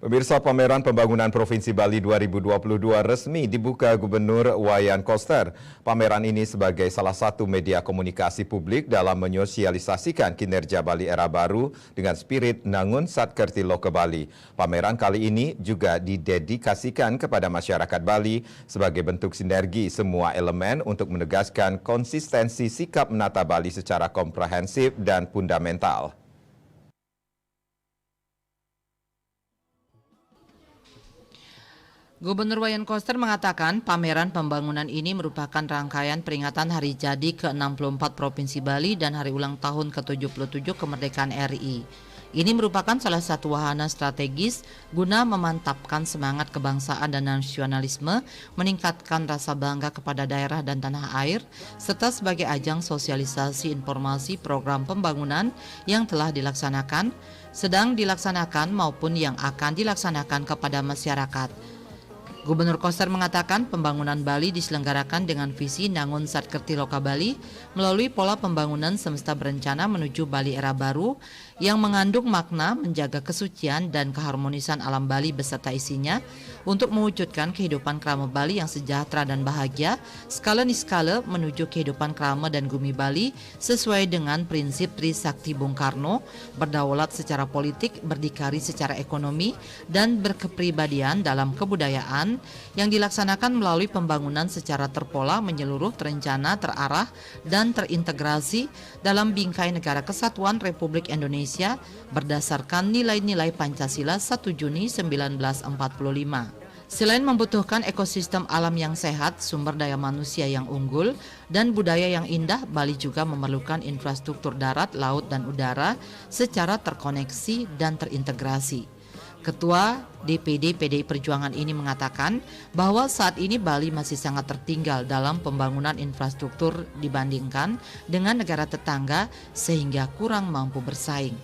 Pemirsa, pameran pembangunan Provinsi Bali 2022 resmi dibuka Gubernur Wayan Koster. Pameran ini sebagai salah satu media komunikasi publik dalam menyosialisasikan kinerja Bali era baru dengan spirit Nangun Satkerti Loka Bali. Pameran kali ini juga didedikasikan kepada masyarakat Bali sebagai bentuk sinergi semua elemen untuk menegaskan konsistensi sikap menata Bali secara komprehensif dan fundamental. Gubernur Wayan Koster mengatakan pameran pembangunan ini merupakan rangkaian peringatan hari jadi ke-64 Provinsi Bali dan hari ulang tahun ke-77 kemerdekaan RI. Ini merupakan salah satu wahana strategis guna memantapkan semangat kebangsaan dan nasionalisme, meningkatkan rasa bangga kepada daerah dan tanah air, serta sebagai ajang sosialisasi informasi program pembangunan yang telah dilaksanakan, sedang dilaksanakan maupun yang akan dilaksanakan kepada masyarakat. Gubernur Koster mengatakan pembangunan Bali diselenggarakan dengan visi Nangun Satkerti Loka Bali melalui pola pembangunan semesta berencana menuju Bali era baru yang mengandung makna menjaga kesucian dan keharmonisan alam Bali beserta isinya untuk mewujudkan kehidupan krama Bali yang sejahtera dan bahagia skala niskala menuju kehidupan krama dan gumi Bali sesuai dengan prinsip Trisakti Bung Karno, berdaulat secara politik, berdikari secara ekonomi, dan berkepribadian dalam kebudayaan yang dilaksanakan melalui pembangunan secara terpola, menyeluruh, terencana, terarah, dan terintegrasi dalam bingkai negara kesatuan Republik Indonesia berdasarkan nilai-nilai Pancasila 1 Juni 1945. Selain membutuhkan ekosistem alam yang sehat, sumber daya manusia yang unggul, dan budaya yang indah, Bali juga memerlukan infrastruktur darat, laut, dan udara secara terkoneksi dan terintegrasi. Ketua DPD PDI Perjuangan ini mengatakan bahwa saat ini Bali masih sangat tertinggal dalam pembangunan infrastruktur dibandingkan dengan negara tetangga sehingga kurang mampu bersaing.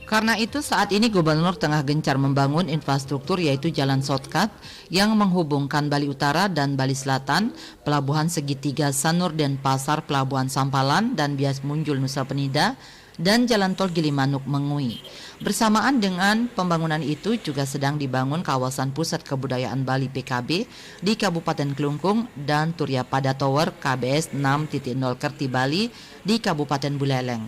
Karena itu saat ini Gubernur tengah gencar membangun infrastruktur yaitu jalan shortcut yang menghubungkan Bali Utara dan Bali Selatan, Pelabuhan Segitiga Sanur Denpasar, Pelabuhan Sampalan dan Bias Munjul Nusa Penida, dan Jalan Tol Gilimanuk Mengui. Bersamaan dengan pembangunan itu juga sedang dibangun kawasan pusat kebudayaan Bali PKB di Kabupaten Klungkung dan Turya Pada Tower KBS 6.0 Kerti Bali di Kabupaten Buleleng.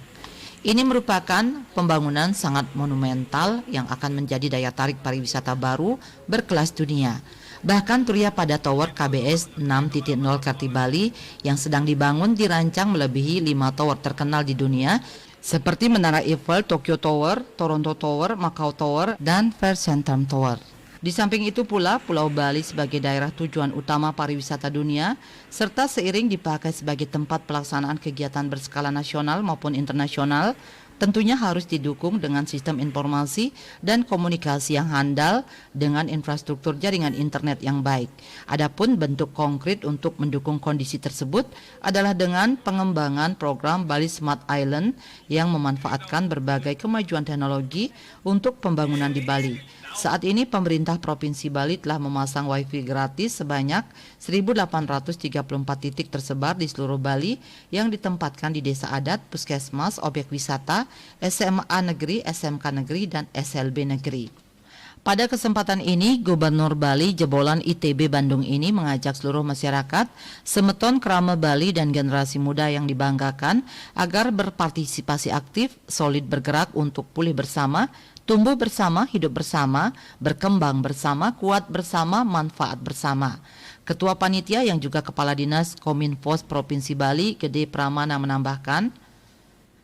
Ini merupakan pembangunan sangat monumental yang akan menjadi daya tarik pariwisata baru berkelas dunia. Bahkan Turya Pada Tower KBS 6.0 Kerti Bali yang sedang dibangun dirancang melebihi 5 tower terkenal di dunia seperti Menara Eiffel, Tokyo Tower, Toronto Tower, Macau Tower, dan First Centrum Tower. Di samping itu pula, Pulau Bali sebagai daerah tujuan utama pariwisata dunia, serta seiring dipakai sebagai tempat pelaksanaan kegiatan berskala nasional maupun internasional, tentunya harus didukung dengan sistem informasi dan komunikasi yang handal dengan infrastruktur jaringan internet yang baik. Adapun bentuk konkret untuk mendukung kondisi tersebut adalah dengan pengembangan program Bali Smart Island yang memanfaatkan berbagai kemajuan teknologi untuk pembangunan di Bali. Saat ini pemerintah Provinsi Bali telah memasang wifi gratis sebanyak 1.834 titik tersebar di seluruh Bali yang ditempatkan di desa adat, puskesmas, objek wisata, SMA negeri, SMK negeri, dan SLB negeri. Pada kesempatan ini, Gubernur Bali jebolan ITB Bandung ini mengajak seluruh masyarakat, semeton krama Bali dan generasi muda yang dibanggakan agar berpartisipasi aktif, solid bergerak untuk pulih bersama, tumbuh bersama, hidup bersama, berkembang bersama, kuat bersama, manfaat bersama. Ketua Panitia yang juga Kepala Dinas Kominfos Provinsi Bali, Gede Pramana menambahkan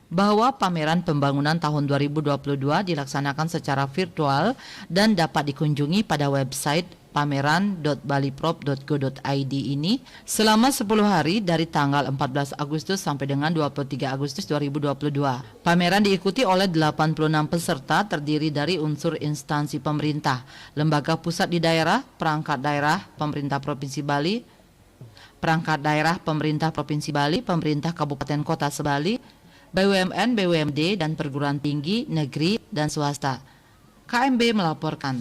bahwa pameran pembangunan tahun 2022 dilaksanakan secara virtual dan dapat dikunjungi pada website pameran.baliprop.go.id ini selama 10 hari dari tanggal 14 Agustus sampai dengan 23 Agustus 2022. Pameran diikuti oleh 86 peserta terdiri dari unsur instansi pemerintah, lembaga pusat di daerah, perangkat daerah, pemerintah Provinsi Bali, perangkat daerah pemerintah Provinsi Bali, pemerintah Kabupaten Kota Sebali, BUMN, BUMD, dan perguruan tinggi, negeri, dan swasta. KMB melaporkan.